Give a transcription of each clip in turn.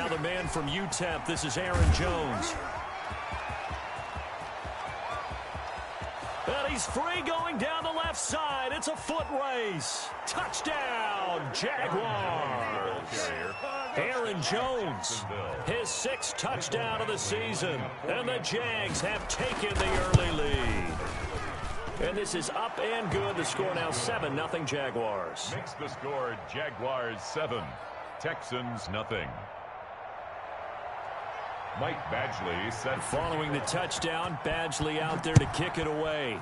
Now the man from UTEP, this is Aaron Jones. And he's free going down the left side. It's a foot race. Touchdown, Jaguars. Aaron Jones, his 6th touchdown of the season. And the Jags have taken the early lead. And this is up and good. The score now 7-0 Jaguars. Makes the score Jaguars 7, Texans nothing. Mike Badgley set. Following the touchdown, Badgley out there to kick it away.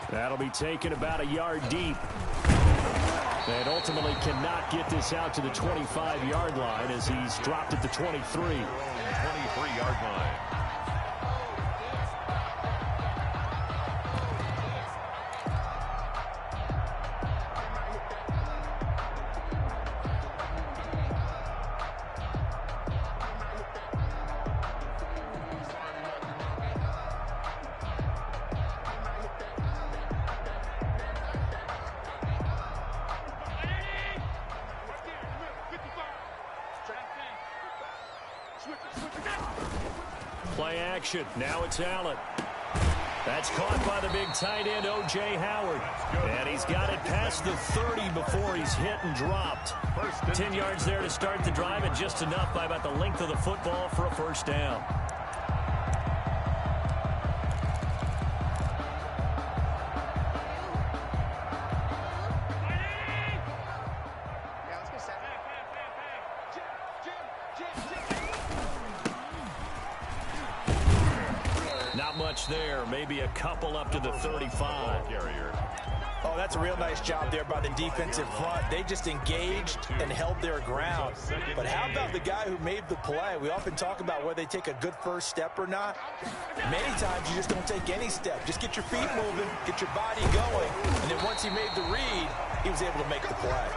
That'll be taken about a yard deep. And ultimately cannot get this out to the 25-yard line as he's dropped at the 23. 23-yard line. Play action. Now it's Allen. That's caught by the big tight end, O.J. Howard. And he's got it past the 30 before he's hit and dropped. 10 yards there to start the drive, and just enough by about the length of the football for a first down. Not much there. Maybe a couple up to the 35. Oh, that's a real nice job there by the defensive front. They just engaged and held their ground. But how about the guy who made the play? We often talk about whether they take a good first step or not. Many times you just don't take any step. Just get your feet moving, get your body going, and then once he made the read, he was able to make the play.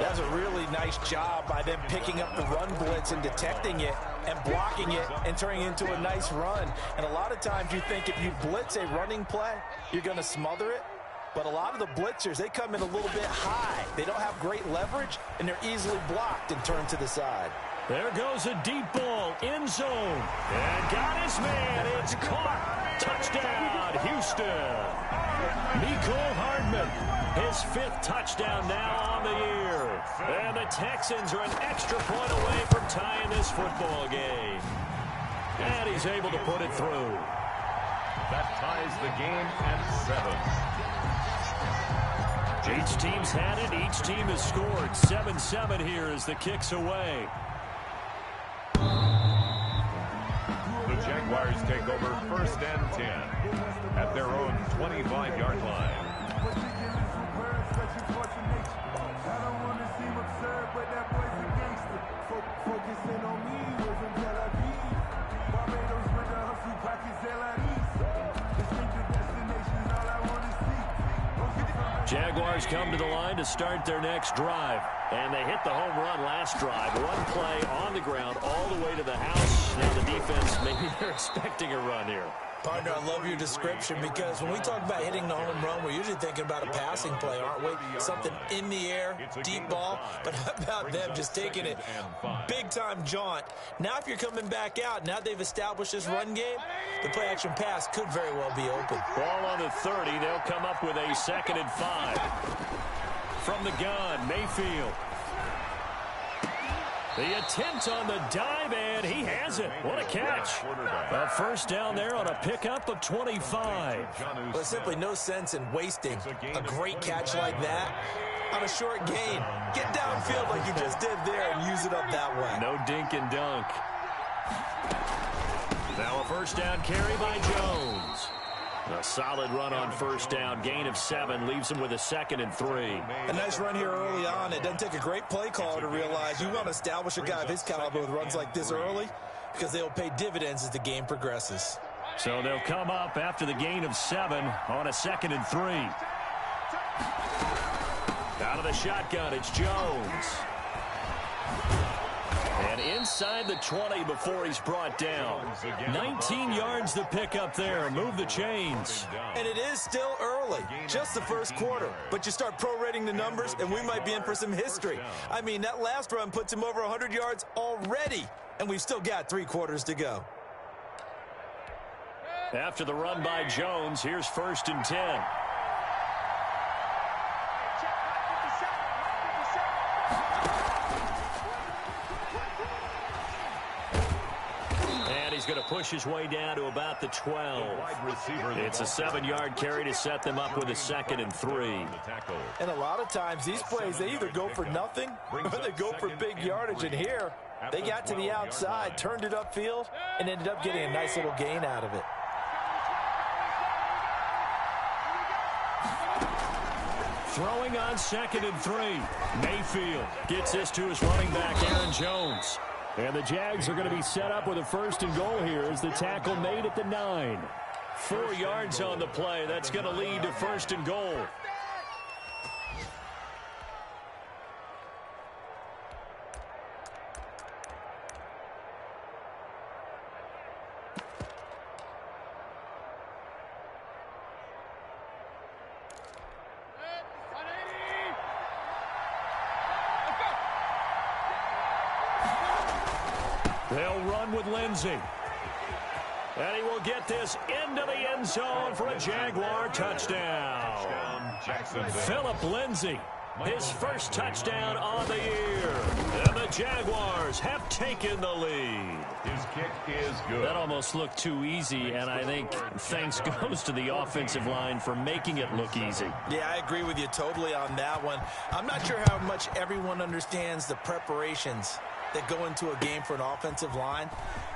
That was a really nice job by them picking up the run blitz and detecting it and blocking it and turning it into a nice run. And a lot of times you think if you blitz a running play, you're going to smother it. But a lot of the blitzers, they come in a little bit high. They don't have great leverage, and they're easily blocked and turned to the side. There goes a deep ball, end zone. And got his man. It's caught. Touchdown, Houston. Mecole Hardman, his 5th touchdown now on the year. And the Texans are an extra point away from tying this football game. And he's able to put it through. That ties the game at 7. Each team's had it. Each team has scored. 7-7 here as the kick's away. The Jaguars take over 1st and 10 at their own 25-yard line. Jaguars come to the line to start their next drive. And they hit the home run last drive. One play on the ground all the way to the house. Now the defense, maybe they're expecting a run here. Partner, I love your description because when we talk about hitting the home run, we're usually thinking about a passing play, aren't we? Something in the air, deep ball. But how about them just taking it big-time jaunt? Now if you're coming back out, now they've established this run game, the play-action pass could very well be open. Ball on the 30. They'll come up with a 2nd and 5. From the gun, Mayfield. The attempt on the dive, and he has it. What a catch. A first down there on a pickup of 25. Well, there's simply no sense in wasting a great catch like that on a short gain. Get downfield like you just did there and use it up that way. No dink and dunk. Now a first down carry by Jones. A solid run on first down. Gain of 7 leaves him with a 2nd and 3. A nice run here early on. It doesn't take a great play caller to realize you want to establish a guy of his caliber with runs like this early because they'll pay dividends as the game progresses. So they'll come up after the gain of 7 on a 2nd and 3. Out of the shotgun, it's Jones. And And inside the 20 before he's brought down. 19 yards to pick up there. Move the chains. And it is still early, just the first quarter. But you start prorating the numbers, and we might be in for some history. I mean, that last run puts him over 100 yards already, and we've still got 3 quarters to go. After the run by Jones, here's 1st and 10. And he's going to push his way down to about the 12. It's a 7-yard carry to set them up with a 2nd and 3. And a lot of times these plays, they either go for nothing or they go for big yardage. And here, they got to the outside, turned it upfield, and ended up getting a nice little gain out of it. Throwing on 2nd and 3. Mayfield gets this to his running back, Aaron Jones. And the Jags are going to be set up with a 1st and goal here as the tackle made at the 9. 4 yards on the play. That's going to lead to 1st and goal. They'll run with Lindsey. And he will get this into the end zone for a Jaguar touchdown. Philip Lindsey, his first touchdown on the year. And the Jaguars have taken the lead. His kick is good. That almost looked too easy, and I think thanks goes to the offensive line for making it look easy. Yeah, I agree with you totally on that one. I'm not sure how much everyone understands the preparations that go into a game for an offensive line,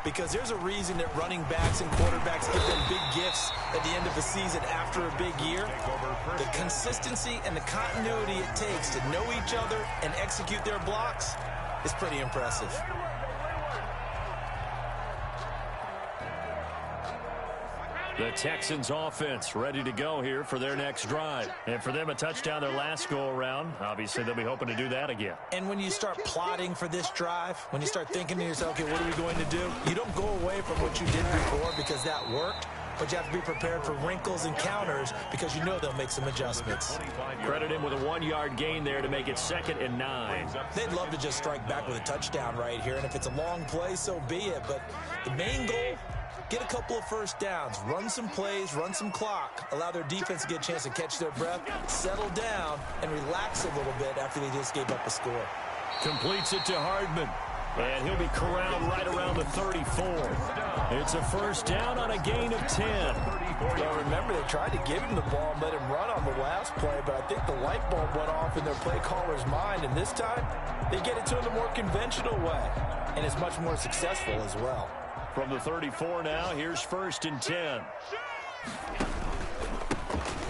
because there's a reason that running backs and quarterbacks give them big gifts at the end of the season after a big year. The consistency and the continuity it takes to know each other and execute their blocks is pretty impressive. The Texans offense ready to go here for their next drive. And for them, a touchdown their last go-around. Obviously, they'll be hoping to do that again. And when you start plotting for this drive, when you start thinking to yourself, okay, what are we going to do? You don't go away from what you did before because that worked. But you have to be prepared for wrinkles and counters because you know they'll make some adjustments. Credit him with a 1-yard gain there to make it 2nd and 9. They'd love to just strike back with a touchdown right here. And if it's a long play, so be it. But the main goal, get a couple of first downs, run some plays, run some clock, allow their defense to get a chance to catch their breath, settle down, and relax a little bit after they just gave up a score. Completes it to Hardman. And he'll be corralled right around the 34. It's a first down on a gain of 10. Well, remember, they tried to give him the ball and let him run on the last play, but I think the light bulb went off in their play caller's mind, and this time they get it to him the more conventional way, and it's much more successful as well. From the 34 now, here's 1st and 10.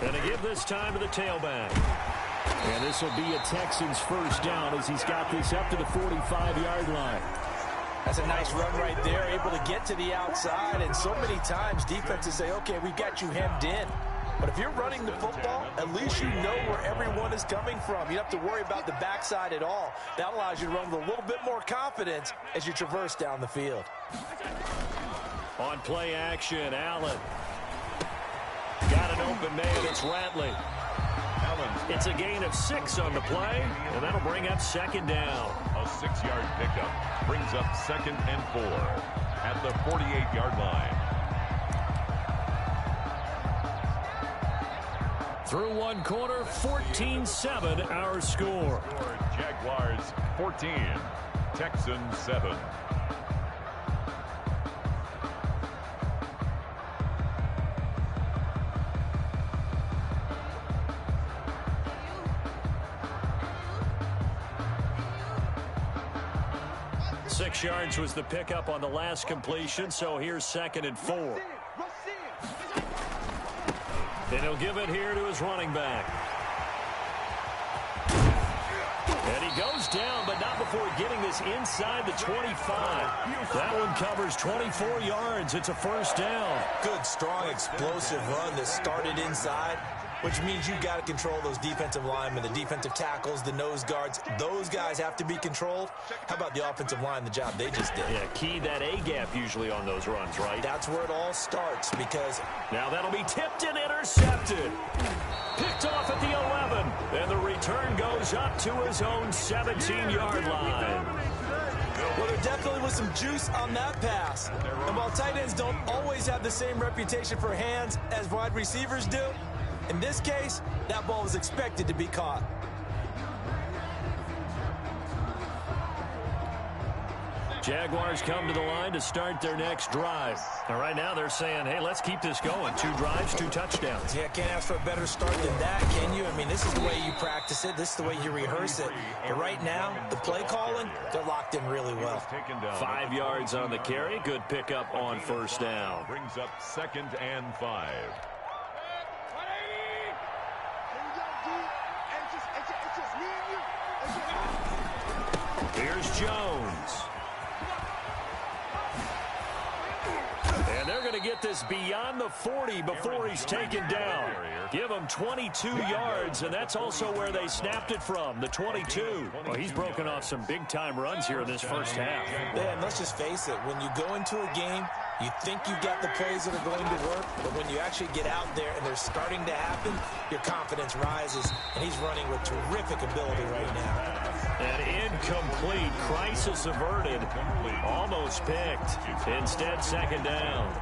And they give this time to the tailback. And this will be a Texans first down as he's got this up to the 45-yard line. That's a nice run right there, able to get to the outside. And so many times defenses say, okay, we've got you hemmed in. But if you're running the football, at least you know where everyone is coming from. You don't have to worry about the backside at all. That allows you to run with a little bit more confidence as you traverse down the field. On play action, Allen. Got an open man, it's Ratley. It's a gain of 6 on the play, and that'll bring up 2nd down. A 6-yard pickup brings up 2nd and 4 at the 48-yard line. Through one quarter, 14-7 our score. Jaguars 14, Texans 7. Six yards was the pickup on the last completion, so here's 2nd and 4. And he'll give it here to his running back. And he goes down, but not before getting this inside the 25. That one covers 24 yards. It's a first down. Good, strong, explosive run that started inside which means you got to control those defensive linemen, the defensive tackles, the nose guards. Those guys have to be controlled. How about the offensive line, the job they just did? Yeah, key that A-gap usually on those runs, right? That's where it all starts because... Now that'll be tipped and intercepted. Picked off at the 11. And the return goes up to his own 17-yard line. Well, there definitely was some juice on that pass. And while tight ends don't always have the same reputation for hands as wide receivers do, in this case, that ball was expected to be caught. Jaguars come to the line to start their next drive. And right now they're saying, hey, let's keep this going. 2 drives, 2 touchdowns. Yeah, can't ask for a better start than that, can you? I mean, this is the way you practice it. This is the way you rehearse it. But right now, the play calling, they're locked in really well. 5 yards on the carry. Good pickup on first down. Brings up 2nd and 5. Here's Jones. And they're going to get this beyond the 40 before he's taken down. Give him 22 yards, and that's also where they snapped it from, the 22. Well, he's broken off some big-time runs here in this first half. Man, let's just face it. When you go into a game, you think you've got the plays that are going to work, but when you actually get out there and they're starting to happen, your confidence rises, and he's running with terrific ability right now. An incomplete, crisis averted, almost picked. Instead, 2nd down.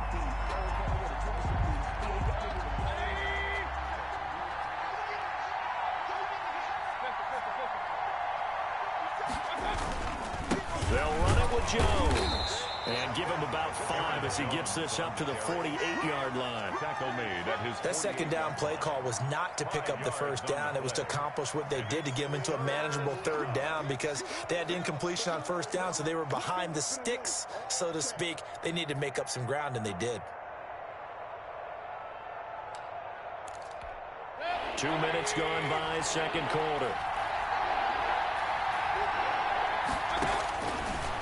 They'll run it with Jones. And give him about 5 as he gets this up to the 48-yard line. Tackle made at his. That 2nd down play call was not to pick up the first down. It was to accomplish what they did to get him into a manageable 3rd down because they had incompletion on first down, so they were behind the sticks, so to speak. They needed to make up some ground, and they did. 2 minutes gone by, 2nd quarter.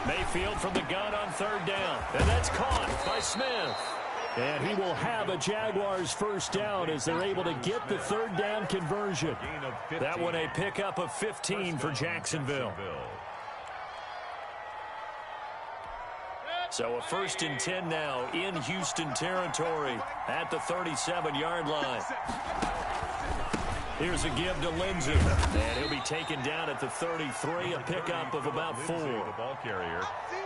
Mayfield from the gun on 3rd down. And that's caught by Smith. And he will have a Jaguars first down as they're able to get the 3rd down conversion. That one a pickup of 15 for Jacksonville. So a 1st and 10 now in Houston territory at the 37-yard line. Here's a give to Lindsey. And he'll be taken down at the 33, a pickup of about 4.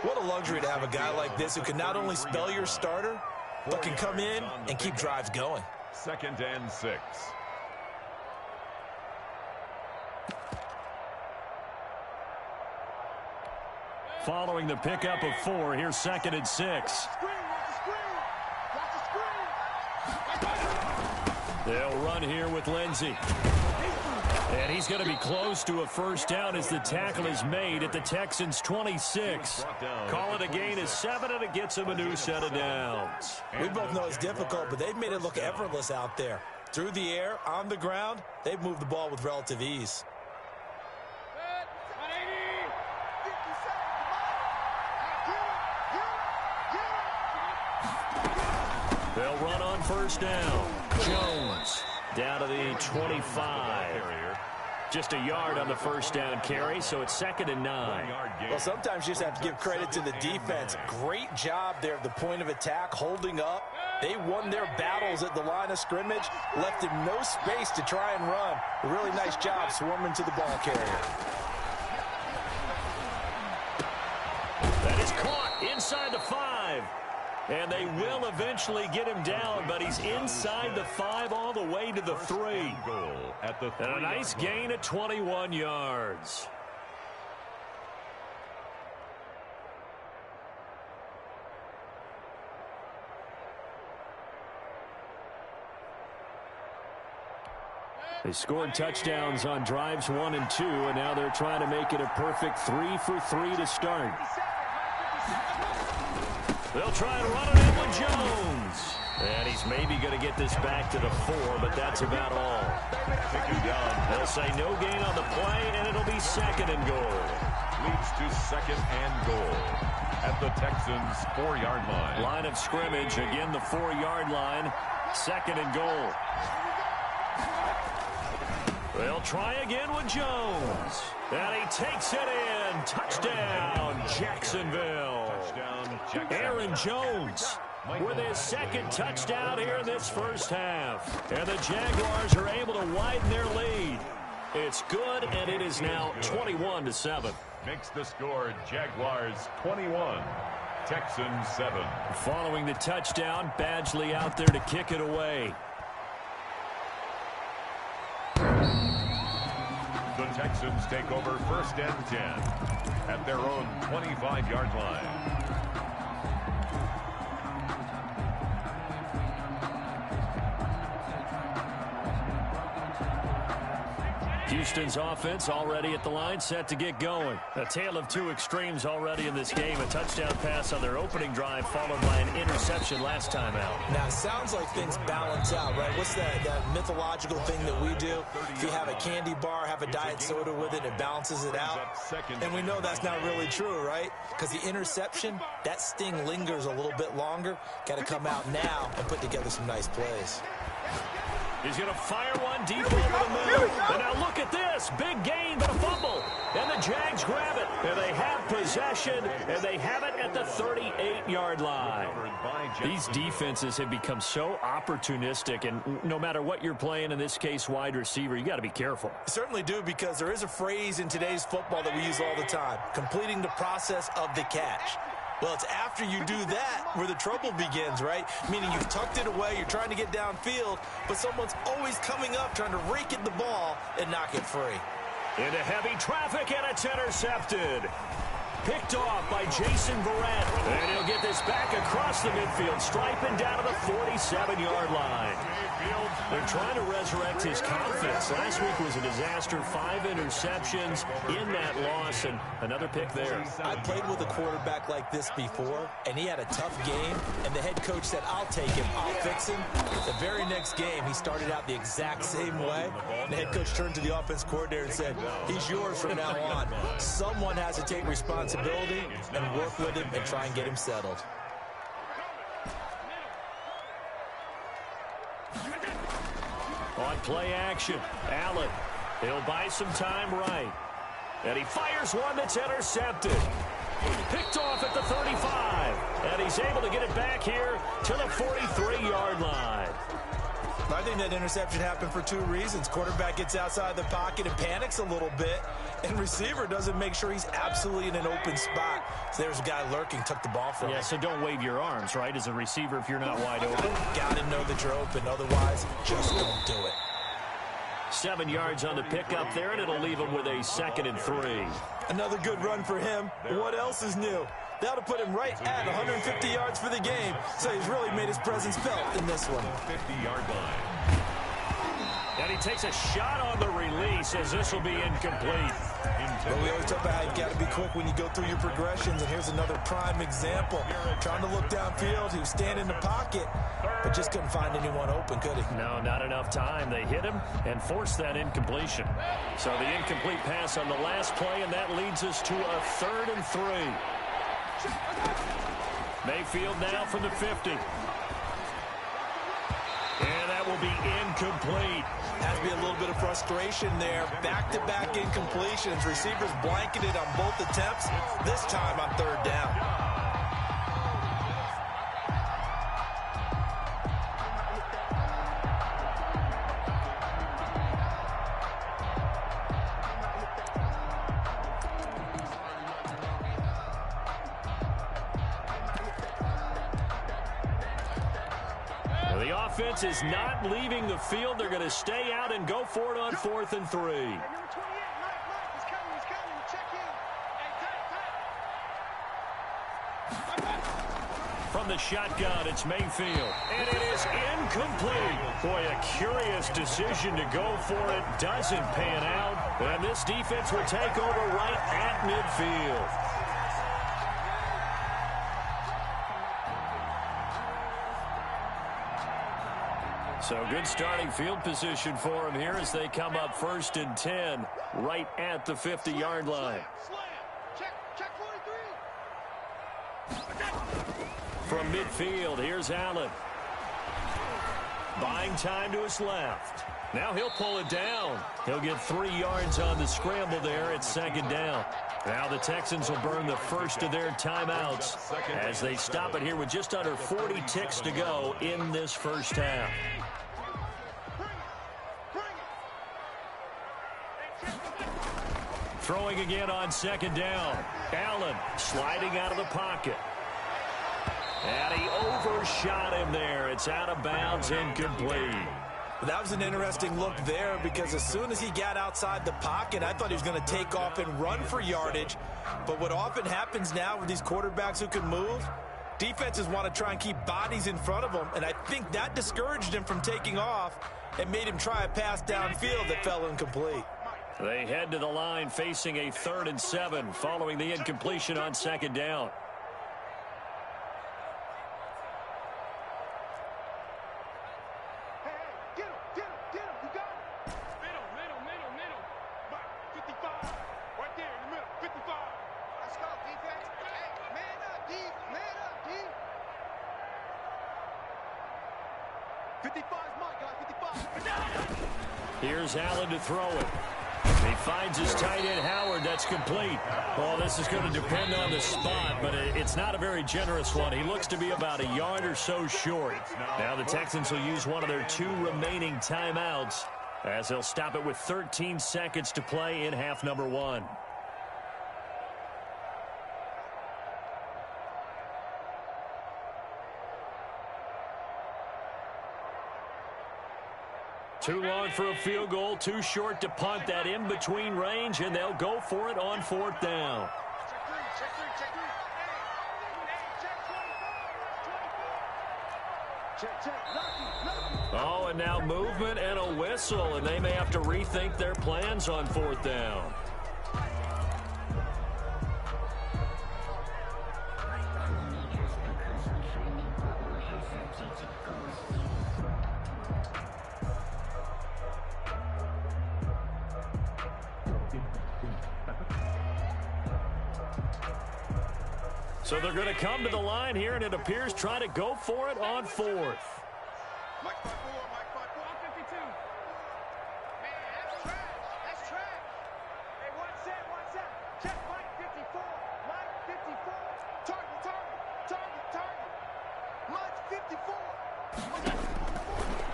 What a luxury to have a guy like this who can not only spell your starter, but can come in and keep drives going. 2nd and 6. Following the pickup of 4, here's 2nd and 6. They'll run here with Lindsey. And he's going to be close to a first down as the tackle is made at the Texans' 26. Call it a gain of 7, and it gets him a new set of downs. We both know it's difficult, but they've made it look effortless out there. Through the air, on the ground, they've moved the ball with relative ease. They'll run on first down. Jones down to the 25. Just a yard on the first down carry, so it's 2nd and 9. Well, sometimes you just have to give credit to the defense. Great job there at the point of attack, holding up. They won their battles at the line of scrimmage, left him no space to try and run. A really nice job swarming to the ball carrier. That is caught inside the 5. And they will eventually get him down, but he's inside the 5 all the way to the 3. And a nice gain at 21 yards. They scored touchdowns on drives 1 and 2, and now they're trying to make it a perfect 3 for 3 to start. They'll try and run it in with Jones. And he's maybe going to get this back to the 4, but that's about all. They'll say no gain on the play, and it'll be 2nd and goal. Leads to 2nd and goal at the Texans' 4-yard line. Line of scrimmage, again the 4-yard line, 2nd and goal. They'll try again with Jones. And he takes it in. Touchdown, Jacksonville. Aaron Jones with his second touchdown here in this first half. And the Jaguars are able to widen their lead. It's good, and it is now 21-7. Makes the score Jaguars 21, Texans 7. Following the touchdown, Badgley out there to kick it away. The Texans take over first and 10 at their own 25-yard line. Houston's offense already at the line, set to get going. A tale of two extremes already in this game. A touchdown pass on their opening drive, followed by an interception last time out. Now, it sounds like things balance out, right? What's that mythological thing that we do? If you have a candy bar, have a diet soda with it, it balances it out. And we know that's not really true, right? Because the interception, that sting lingers a little bit longer. Got to come out now and put together some nice plays. He's going to fire one deep over the middle. And now look at this. Big gain, but a fumble. And the Jags grab it. And they have possession, and they have it at the 38-yard line. These defenses have become so opportunistic, and no matter what you're playing, in this case wide receiver, you got to be careful. Certainly do, because there is a phrase in today's football that we use all the time, completing the process of the catch. Well, it's after you do that where the trouble begins, right? Meaning you've tucked it away, you're trying to get downfield, but someone's always coming up trying to rake at the ball and knock it free. Into heavy traffic, and it's intercepted. Picked off by Jason Verrett. And he'll get this back across the midfield, striping down to the 47-yard line. They're trying to resurrect his confidence. Last week was a disaster. 5 interceptions in that loss, and another pick there. I played with a quarterback like this before, and he had a tough game, and the head coach said, I'll take him, I'll fix him. The very next game, he started out the exact same way. And the head coach turned to the offense coordinator and said, he's yours from now on. Someone has to take responsibility and work with him and try and get him settled. On play action, Allen. He'll buy some time right. And he fires one that's intercepted. Picked off at the 35. And he's able to get it back here to the 43-yard line. I think that interception happened for two reasons. Quarterback gets outside the pocket and panics a little bit, and receiver doesn't make sure he's absolutely in an open spot. So there's a guy lurking, took the ball from him. Yeah, so don't wave your arms, right, as a receiver if you're not wide open. Got to know that you're open. Otherwise, just don't do it. 7 yards on the pickup there, and it'll leave him with a 2nd and 3. Another good run for him. What else is new? That'll put him right at 150 yards for the game. So he's really made his presence felt in this one. 50-yard line. And he takes a shot on the release, as this will be incomplete. But we always talk about how you got to be quick when you go through your progressions, and here's another prime example. Trying to look downfield, he was standing in the pocket, but just couldn't find anyone open, could he? No, not enough time. They hit him and forced that incompletion. So the incomplete pass on the last play, and that leads us to a 3rd and 3. Mayfield now from the 50. And that will be incomplete. Has to be a little bit of frustration there. Back-to-back incompletions. Receivers blanketed on both attempts, this time on 3rd down. Offense is not leaving the field. They're going to stay out and go for it on 4th and 3. From the shotgun, it's Mayfield. And it is incomplete. Boy, a curious decision to go for it. Doesn't pan out. And this defense will take over right at midfield. So good starting field position for them here as they come up 1st and 10 right at the 50-yard line. From midfield, here's Allen. buying time to his left. Now he'll pull it down. He'll get 3 yards on the scramble there at second down. Now the Texans will burn the first of their timeouts as they stop it here with just under 40 ticks to go in this first half. Throwing again on second down. Allen sliding out of the pocket. And he overshot him there. It's out of bounds, incomplete. That was an interesting look there because as soon as he got outside the pocket, I thought he was going to take off and run for yardage. But what often happens now with these quarterbacks who can move, defenses want to try and keep bodies in front of them, and I think that discouraged him from taking off and made him try a pass downfield that fell incomplete. They head to the line facing a 3rd and 7 following the incompletion on second down. Here's Allen to throw it. He finds his tight end, Howard. That's complete. Well, this is going to depend on the spot, but it's not a very generous one. He looks to be about a yard or so short. Now the Texans will use one of their 2 remaining timeouts as they'll stop it with 13 seconds to play in half number 1. Too long for a field goal, too short to punt. That in-between range, and they'll go for it on 4th down. Oh, and now movement and a whistle, and they may have to rethink their plans on 4th down. So they're going to come to the line here, and it appears try to go for it on 4th.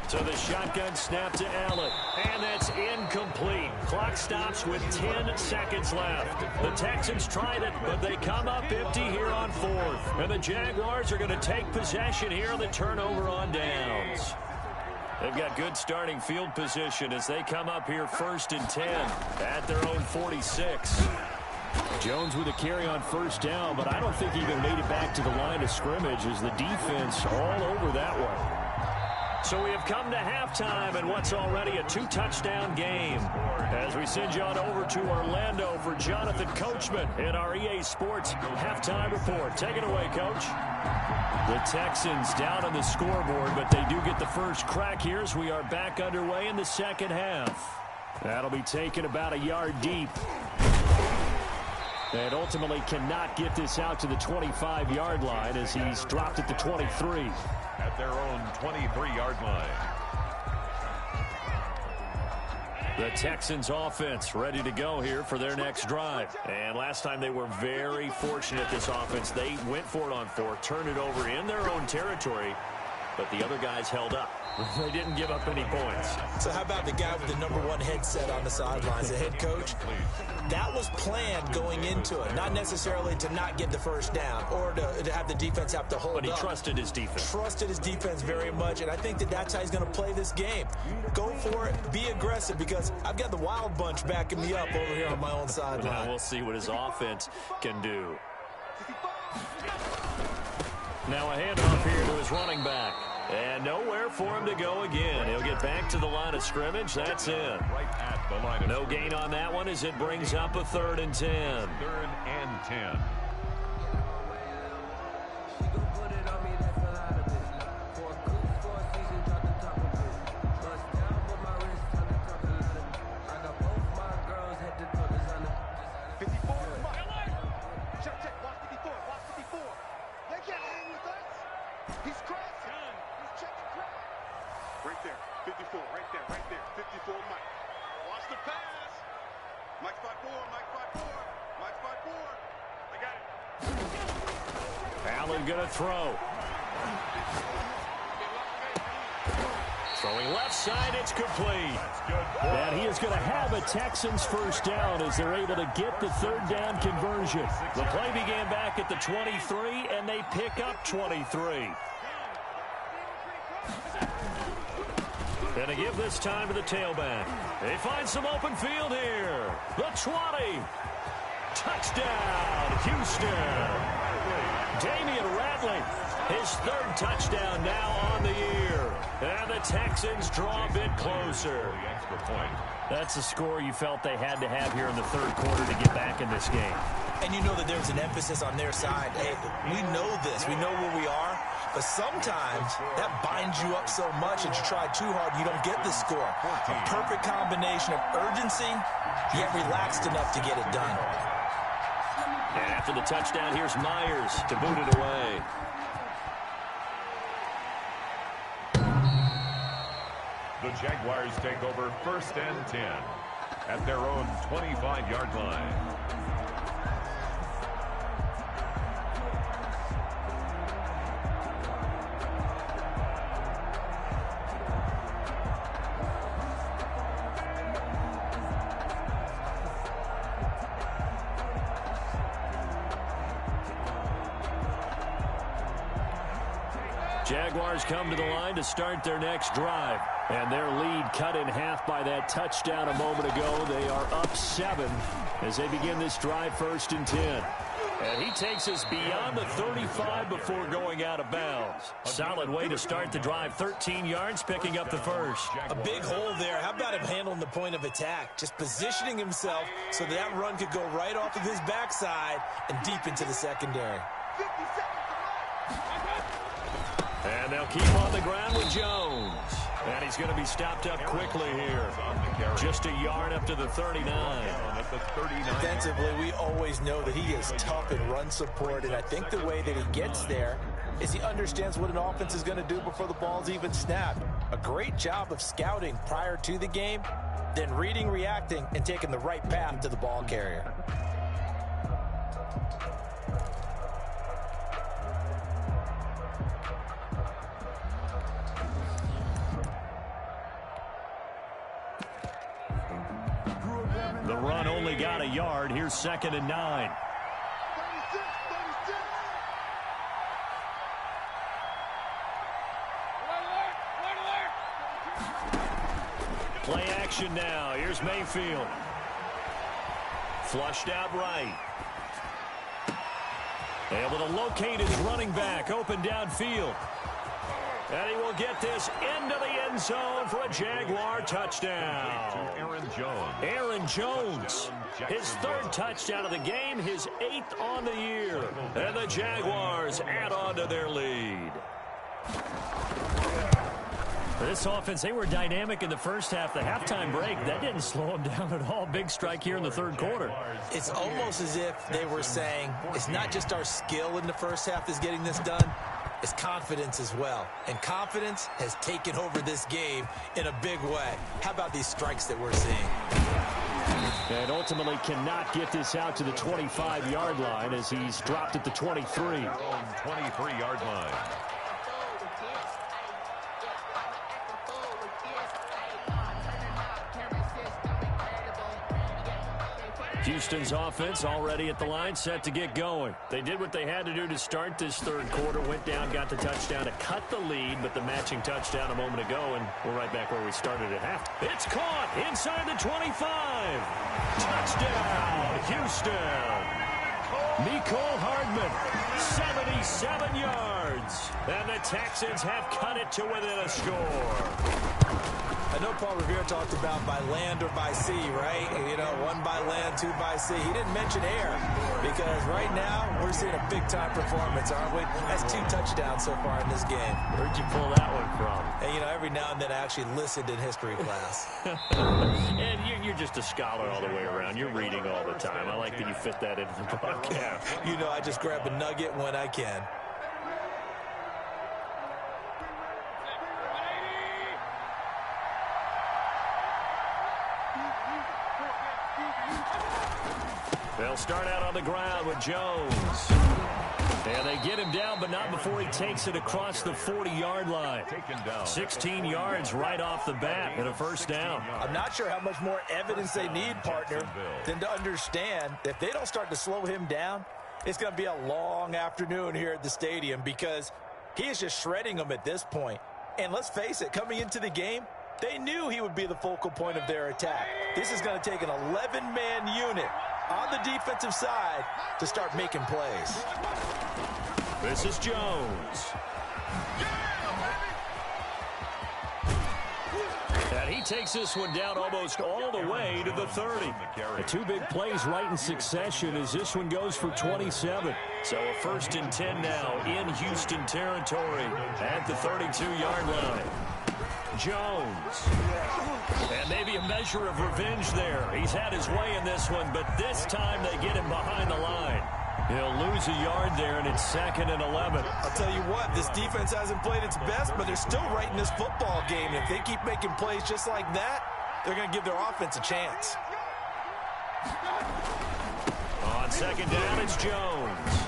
So the shotgun snap to Allen, and that's incomplete. Clock stops with 10 seconds left. The Texans tried it, but they come up empty here on 4th. And the Jaguars are going to take possession here on the turnover on downs. They've got good starting field position as they come up here 1st and 10 at their own 46. Jones with a carry on 1st down, but I don't think he even made it back to the line of scrimmage as the defense all over that one. So we have come to halftime in what's already a 2-touchdown game. As we send you on over to Orlando for Jonathan Coachman in our EA Sports halftime report. Take it away, Coach. The Texans down on the scoreboard, but they do get the first crack here as we are back underway in the second half. That'll be taken about a yard deep. And ultimately cannot get this out to the 25-yard line as he's dropped at the 23. At their own 23-yard line. The Texans offense ready to go here for their next drive. And last time they were very fortunate, this offense. They went for it on 4th, turned it over in their own territory, but the other guys held up. They didn't give up any points. So how about the guy with the #1 headset on the sidelines, the head coach? That was planned going into it, not necessarily to not get the first down or to have the defense have to hold up. But he trusted his defense. Trusted his defense very much, and I think that's how he's going to play this game. Go for it, be aggressive, because I've got the wild bunch backing me up over here on my own sideline. Now we'll see what his offense can do. Now a handoff here to his running back. And nowhere for him to go again. He'll get back to the line of scrimmage. That's it. Right at the line of no gain on that one as it brings up a 3rd and 10. 3rd and 10. Right there. 54. Right there. Right there. 54, Mike. Watch the pass. Mike 5-4. Mike 5-4. Mike 5-4. I got it. Allen going to throw. Throwing left side, it's complete. And he is going to have a Texans first down as they're able to get the third down conversion. The play began back at the 23, and they pick up 23. And to give this time to the tailback. They find some open field here. The 20. Touchdown, Houston. Damian Ratley, his third touchdown now on the year. And the Texans draw a bit closer. That's a score you felt they had to have here in the third quarter to get back in this game. And you know that there's an emphasis on their side. Hey, we know this. We know where we are. But sometimes that binds you up so much that you try too hard, you don't get the score. A perfect combination of urgency, yet relaxed enough to get it done. And after the touchdown, here's Myers to boot it away. The Jaguars take over 1st and 10 at their own 25-yard line. Jaguars come to the line to start their next drive. And their lead cut in half by that touchdown a moment ago. They are up 7 as they begin this drive 1st and 10. And he takes us beyond the 35 before going out of bounds. Solid way to start the drive. 13 yards, picking up the first. A big hole there. How about him handling the point of attack? Just positioning himself so that run could go right off of his backside and deep into the secondary. And they'll keep on the ground with Jones. And he's going to be stopped up quickly here. Just a yard up to the 39. Defensively, we always know that he is tough in run support, and I think the way that he gets there is he understands what an offense is going to do before the ball's even snapped. A great job of scouting prior to the game, then reading, reacting, and taking the right path to the ball carrier. The run only got a yard. Here's 2nd and 9. Play action now. Here's Mayfield. Flushed out right. Able to locate his running back open downfield. And he will get this into the end zone for a Jaguar touchdown. Aaron Jones, his 3rd touchdown of the game, his 8th on the year. And the Jaguars add on to their lead. For this offense, they were dynamic in the first half. The halftime break, that didn't slow them down at all. Big strike here in the third quarter. It's almost as if they were saying, it's not just our skill in the first half that's getting this done. It's confidence as well. And confidence has taken over this game in a big way. How about these strikes that we're seeing? And ultimately cannot get this out to the 25-yard line as he's dropped at the 23. 23-yard line. Houston's offense already at the line, set to get going. They did what they had to do to start this third quarter, went down, got the touchdown to cut the lead, but the matching touchdown a moment ago, and we're right back where we started at half. It's caught inside the 25. Touchdown, Houston. Mecole Hardman, 77 yards. And the Texans have cut it to within a score. I know Paul Revere talked about by land or by sea, right? You know, 1 by land, 2 by sea. He didn't mention air because right now we're seeing a big-time performance, aren't we? That's 2 touchdowns so far in this game. Where'd you pull that one from? And, you know, every now and then I actually listened in history class. And you're just a scholar all the way around. You're reading all the time. I like that you fit that into the podcast. You know, I just grab a nugget when I can. They'll start out on the ground with Jones. And they get him down, but not before he takes it across the 40-yard line. 16 yards right off the bat and a first down. I'm not sure how much more evidence they need, partner, than to understand if they don't start to slow him down, it's going to be a long afternoon here at the stadium because he is just shredding them at this point. And let's face it, coming into the game, they knew he would be the focal point of their attack. This is going to take an 11-man unit on the defensive side to start making plays. This is Jones. And he takes this one down almost all the way to the 30. The two big plays right in succession as this one goes for 27. So a 1st and 10 now in Houston territory at the 32-yard line. Jones. And maybe a measure of revenge there. He's had his way in this one, but this time they get him behind the line. He'll lose a yard there, and it's 2nd and 11. I'll tell you what, this defense hasn't played its best, but they're still right in this football game. If they keep making plays just like that, they're going to give their offense a chance. On 2nd down, it's Jones.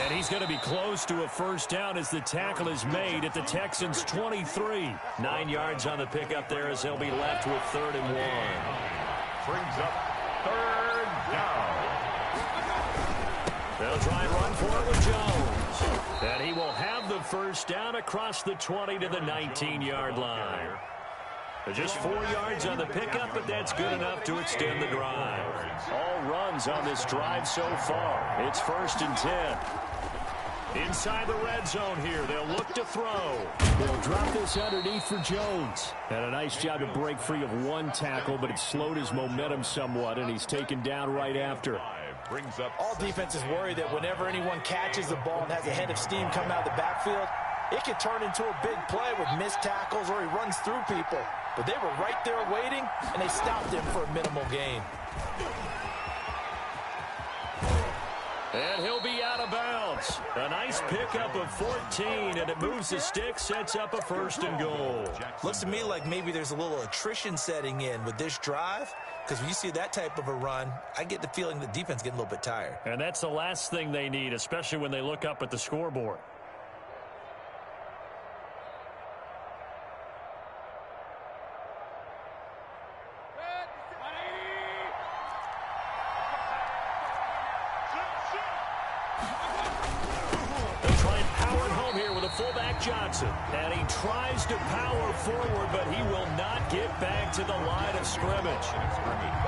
And he's going to be close to a first down as the tackle is made at the Texans' 23. 9 yards on the pickup there as he'll be left with 3rd and 1. Brings up 3rd down. They'll try and run for it with Jones. And he will have the first down across the 20 to the 19-yard line. Just 4 yards on the pickup, but that's good enough to extend the drive. All runs on this drive so far. It's 1st and 10. Inside the red zone here, they'll look to throw. They'll drop this underneath for Jones. And a nice job to break free of one tackle, but it slowed his momentum somewhat, and he's taken down right after. All defenses worry that whenever anyone catches the ball and has a head of steam coming out of the backfield, it can turn into a big play with missed tackles or he runs through people. But they were right there waiting, and they stopped him for a minimal gain. And he'll be out of bounds. A nice pickup of 14, and it moves the stick, sets up a 1st and goal. Looks to me like maybe there's a little attrition setting in with this drive, because when you see that type of a run, I get the feeling the defense getting a little bit tired. And that's the last thing they need, especially when they look up at the scoreboard. Johnson, and he tries to power forward, but he will not get back to the line of scrimmage.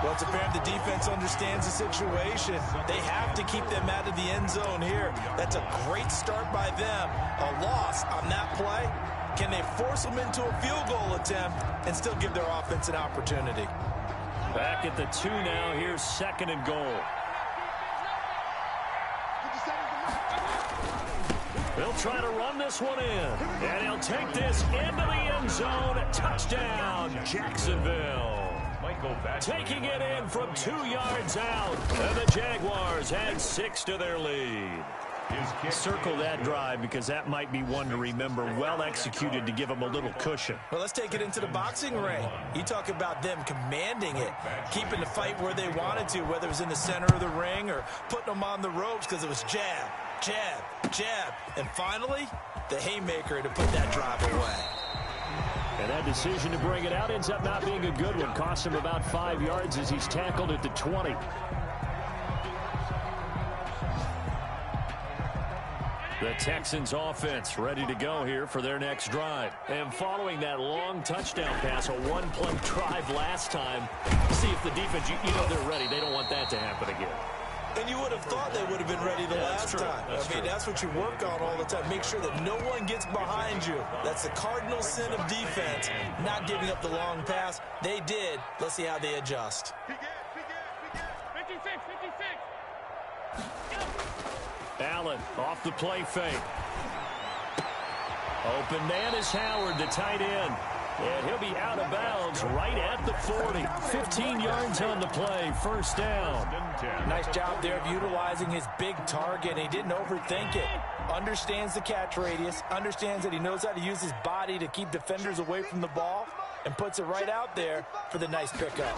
Well, it's apparent the defense understands the situation. They have to keep them out of the end zone here. That's a great start by them. A loss on that play. Can they force them into a field goal attempt and still give their offense an opportunity? Back at the 2 now. Here's 2nd and goal. They'll try to run this one in. And he'll take this into the end zone. Touchdown, Jacksonville. Taking it in from 2 yards out. And the Jaguars add 6 to their lead. Circle that drive because that might be one to remember. Well executed to give them a little cushion. Well, let's take it into the boxing ring. You talk about them commanding it, keeping the fight where they wanted to, whether it was in the center of the ring or putting them on the ropes because it was jab, jab, jab. And finally, the haymaker to put that drive away. And that decision to bring it out ends up not being a good one. Cost him about 5 yards as he's tackled at the 20. The Texans offense ready to go here for their next drive. And following that long touchdown pass, a one-play drive last time, see if the defense, you know they're ready. They don't want that to happen again. And you would have thought they would have been ready the last time. I mean, that's what you work on all the time. Make sure that no one gets behind you. That's the cardinal sin of defense, not giving up the long pass. They did. Let's see how they adjust. 56. Allen off the play fake. Open man is Howard, the tight end. And he'll be out of bounds right at the 40. 15 yards on the play, first down. Nice job there of utilizing his big target. He didn't overthink it. Understands the catch radius. Understands that he knows how to use his body to keep defenders away from the ball. And puts it right out there for the nice pickup.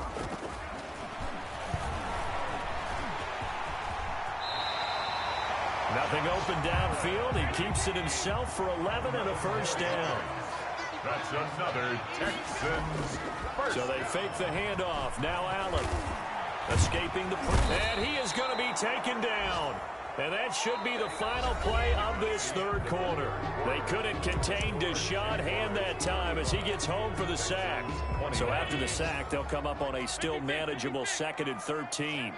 Nothing open downfield. He keeps it himself for 11 and a first down. That's another Texans first. So they fake the handoff. Now Allen escaping the and he is going to be taken down. And that should be the final play of this third quarter. They couldn't contain Deshaun Hand that time as he gets home for the sack. So after the sack, they'll come up on a still manageable 2nd and 13.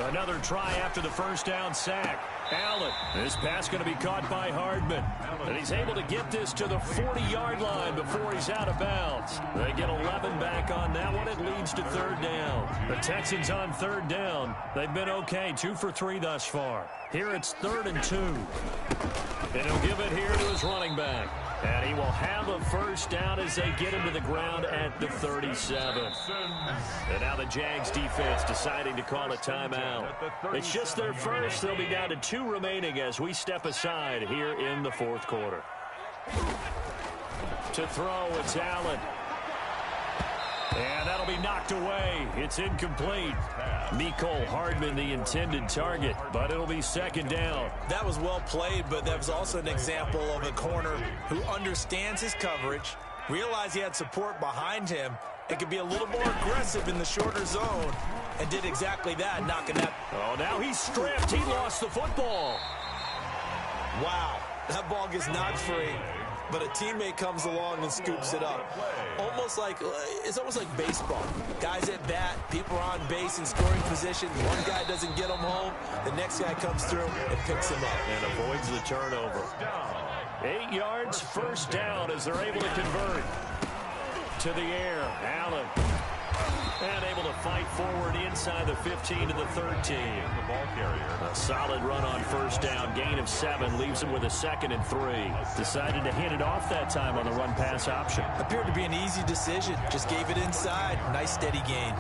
Another try after the first down sack. Allen, this pass going to be caught by Hardman. And he's able to get this to the 40-yard line before he's out of bounds. They get 11 back on that one. It leads to third down. The Texans on third down. They've been okay, 2 for 3 thus far. Here it's 3rd and 2. And he'll give it here to his running back. And he will have a first down as they get him to the ground at the 37. And now the Jags defense deciding to call a timeout. It's just their first. They'll be down to 2 remaining as we step aside here in the fourth quarter. To throw, it's Allen. And that'll be knocked away. It's incomplete. Mecole Hardman, the intended target, but it'll be 2nd down. That was well played, but that was also an example of a corner who understands his coverage, realized he had support behind him, and could be a little more aggressive in the shorter zone, and did exactly that, knocking that. Oh, now he's stripped. He lost the football. Wow, that ball gets knocked free, but a teammate comes along and scoops it up. It's almost like baseball. Guys at bat, people are on base in scoring position. One guy doesn't get him home. The next guy comes through and picks him up. And avoids the turnover. 8 yards, first down as they're able to convert. To the air, Allen. And able to fight forward inside the 15 to the 13. The ball carrier. A solid run on first down. Gain of 7 leaves him with a 2nd and 3. Decided to hand it off that time on the run-pass option. Appeared to be an easy decision. Just gave it inside. Nice steady gain.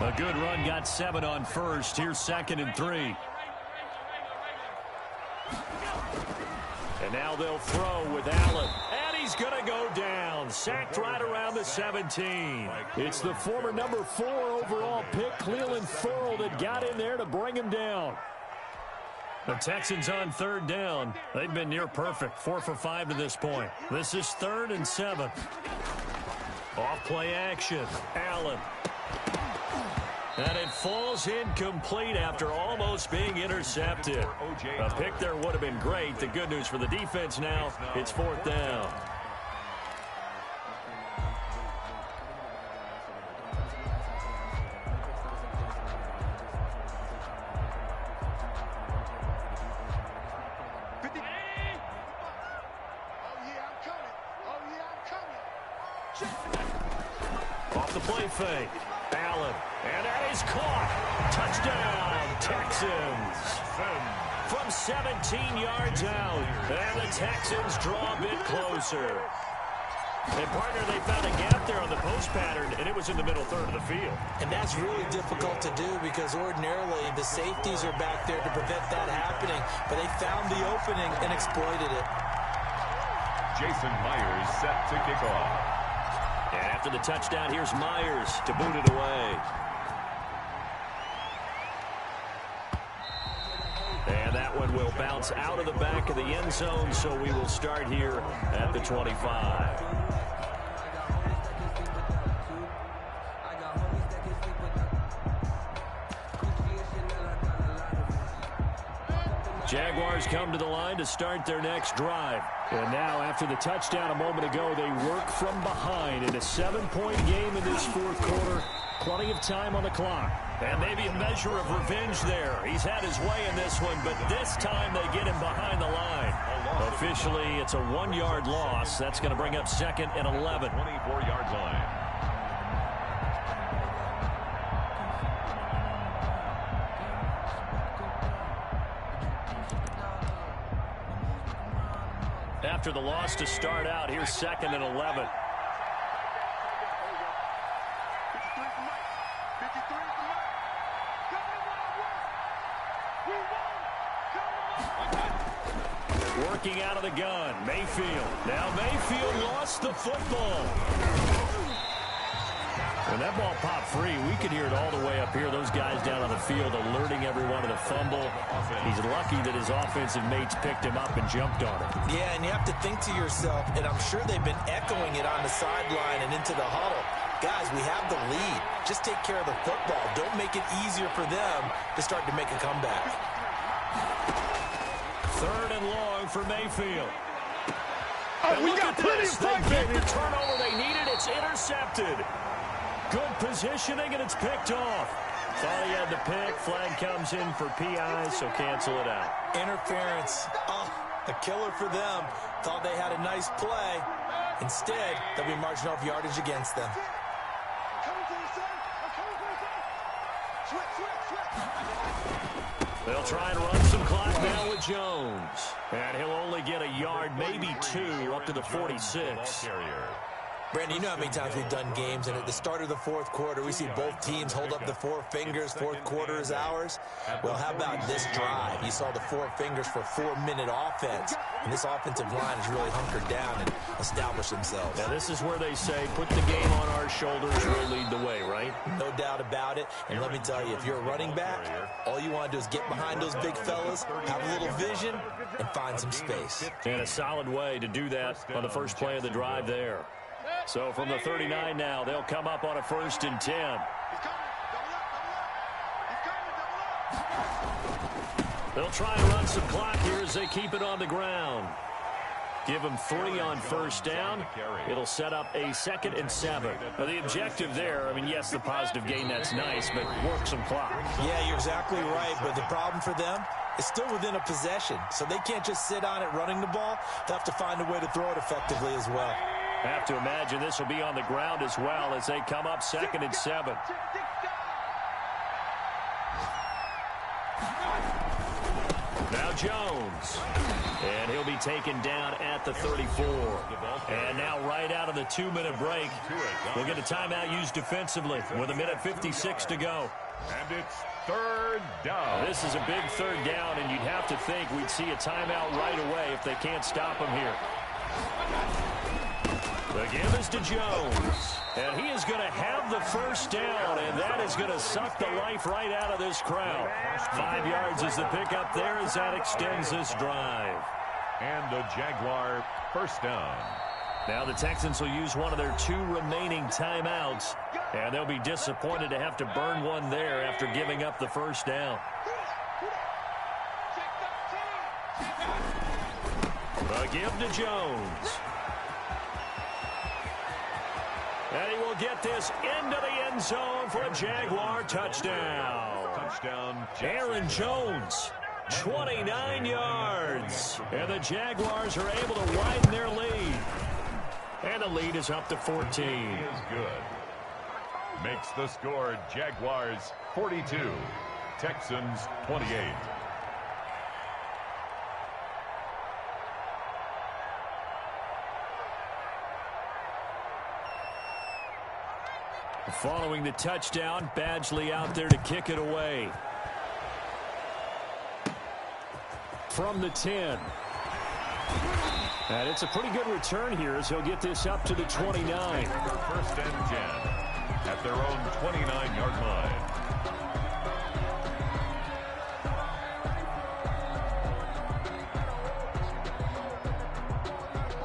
A good run, got 7 on first. Here's 2nd and 3. And now they'll throw with Allen. And he's going to go down. Sacked right around the 17. It's the former number 4 overall pick, Cleveland Ferrell, that got in there to bring him down. The Texans on third down. They've been near perfect. 4 for 5 to this point. This is 3rd and 7. Off play action. Allen. And it falls incomplete after almost being intercepted. A pick there would have been great. The good news for the defense now, it's 4th down. Off the play fake. Allen. And that is caught. Touchdown, Texans. From 17 yards out. And the Texans draw a bit closer. And, partner, they found a gap there on the post pattern, and it was in the middle third of the field. And that's really difficult to do because ordinarily the safeties are back there to prevent that happening. But they found the opening and exploited it. Jason Myers set to kick off. And after the touchdown, here's Myers to boot it away. And that one will bounce out of the back of the end zone, so we will start here at the 25. Jaguars come to the line to start their next drive. And now, after the touchdown a moment ago, they work from behind in a 7-point game in this fourth quarter. Plenty of time on the clock. And maybe a measure of revenge there. He's had his way in this one, but this time they get him behind the line. Officially, it's a 1-yard loss. That's going to bring up 2nd and 11. 24-yard line. After the loss to start out, here's 2nd and 11. Working out of the gun, Mayfield. Now Mayfield lost the football. When that ball popped free, we could hear it all the way up here. Those guys down on the field alerting everyone of the fumble. He's lucky that his offensive mates picked him up and jumped on him. Yeah, and you have to think to yourself, and I'm sure they've been echoing it on the sideline and into the huddle. Guys, we have the lead. Just take care of the football. Don't make it easier for them to start to make a comeback. 3rd and long for Mayfield. Oh, we got plenty of time, They get baby. the turnover they needed. It's intercepted. Good positioning, and it's picked off. Thought he had the pick. Flag comes in for PI, so cancel it out. Interference. Oh, a killer for them. Thought they had a nice play. Instead, they'll be marching off yardage against them. They'll try and run some clock now with Jones. And he'll only get a yard, maybe 2, up to the 46. Brandon, you know how many times we've done games, and at the start of the 4th quarter, we see both teams hold up the 4 fingers. 4th quarter is ours. Well, how about this drive? You saw the 4 fingers for 4-minute offense, and this offensive line has really hunkered down and established themselves. Now, this is where they say, put the game on our shoulders, we'll lead the way, right? No doubt about it. And let me tell you, if you're a running back, all you want to do is get behind those big fellas, have a little vision, and find some space. And a solid way to do that on the first play of the drive there. So from the 39 now, they'll come up on a 1st and 10. They'll try and run some clock here as they keep it on the ground. Give them 3 on 1st down. It'll set up a 2nd and 7. Now, the objective there, I mean, yes, the positive gain, that's nice, but work some clock. Yeah, you're exactly right, but the problem for them is still within a possession, so they can't just sit on it running the ball. They'll have to find a way to throw it effectively as well. Have to imagine this will be on the ground as well as they come up 2nd and 7. Now Jones. And he'll be taken down at the 34. And now right out of the 2-minute break, we'll get a timeout used defensively with 1:56 to go. And it's 3rd down. This is a big 3rd down, and you'd have to think we'd see a timeout right away if they can't stop him here. The give is to Jones. And he is going to have the 1st down, and that is going to suck the life right out of this crowd. 5 yards is the pickup there as that extends this drive. And a Jaguar 1st down. Now the Texans will use one of their 2 remaining timeouts, and they'll be disappointed to have to burn one there after giving up the 1st down. The give to Jones. And he will get this into the end zone for a Jaguar touchdown. Touchdown, Aaron Jones, 29 yards. And the Jaguars are able to widen their lead. And the lead is up to 14. Is good. Makes the score Jaguars 42, Texans 28. Following the touchdown, Badgley out there to kick it away. From the 10. And it's a pretty good return here as he'll get this up to the 29. 1st and 10 at their own 29-yard line.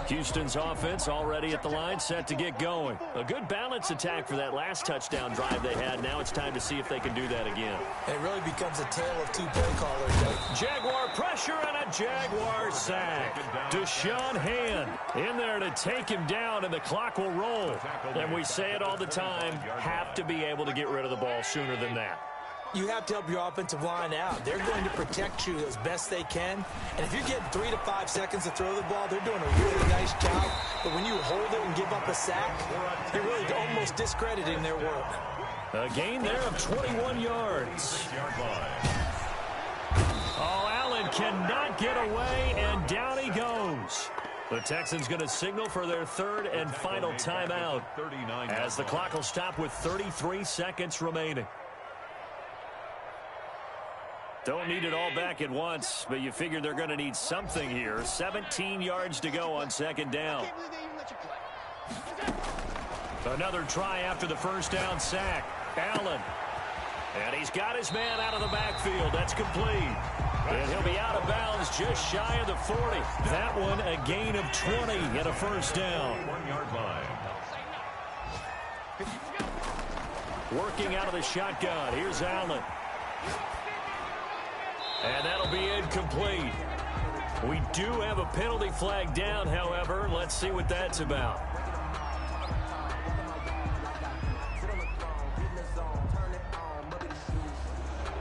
Houston's offense already at the line, set to get going. A good balance attack for that last touchdown drive they had. Now it's time to see if they can do that again. It really becomes a tale of 2 play callers. Jaguar pressure and a Jaguar sack. Deshaun Hand in there to take him down, and the clock will roll. And we say it all the time, have to be able to get rid of the ball sooner than that. You have to help your offensive line out. They're going to protect you as best they can. And if you're getting 3 to 5 seconds to throw the ball, they're doing a really nice job. But when you hold it and give up a sack, you're really almost discrediting their work. A gain there of 21 yards. Oh, Allen cannot get away, and down he goes. The Texans going to signal for their 3rd and final timeout as the clock will stop with 33 seconds remaining. Don't need it all back at once, but you figure they're going to need something here. 17 yards to go on 2nd down. Another try after the first down sack. Allen. And he's got his man out of the backfield. That's complete. And he'll be out of bounds just shy of the 40. That one a gain of 20 and a first down. 1 yard line. Working out of the shotgun. Here's Allen. And that'll be incomplete. We do have a penalty flag down, however. Let's see what that's about.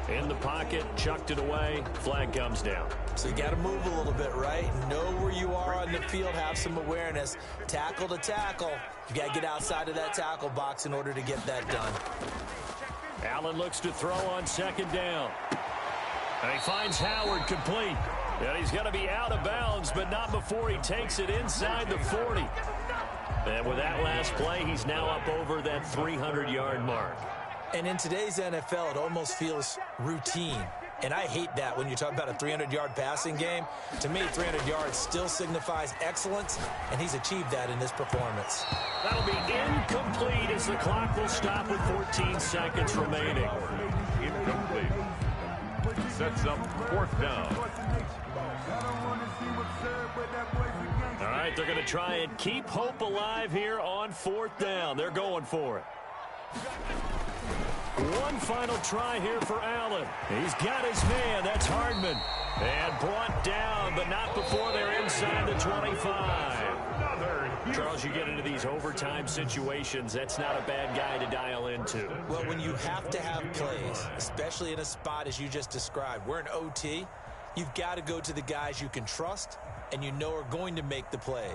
In the pocket, chucked it away, flag comes down. So you got to move a little bit, right? Know where you are on the field, have some awareness. Tackle to tackle. You got to get outside of that tackle box in order to get that done. Allen looks to throw on second down. And he finds Howard complete. And he's going to be out of bounds, but not before he takes it inside the 40. And with that last play, he's now up over that 300-yard mark. And in today's NFL, it almost feels routine. And I hate that when you talk about a 300-yard passing game. To me, 300 yards still signifies excellence, and he's achieved that in this performance. That'll be incomplete as the clock will stop with 14 seconds remaining. Incomplete. Sets up 4th down. All right, they're going to try and keep hope alive here on 4th down. They're going for it. One final try here for Allen. He's got his man. That's Hardman. And brought down, but not before they're inside the 25. Charles, you get into these overtime situations, that's not a bad guy to dial into. Well, when you have to have plays, especially in a spot as you just described, we're in OT, you've got to go to the guys you can trust and you know are going to make the plays.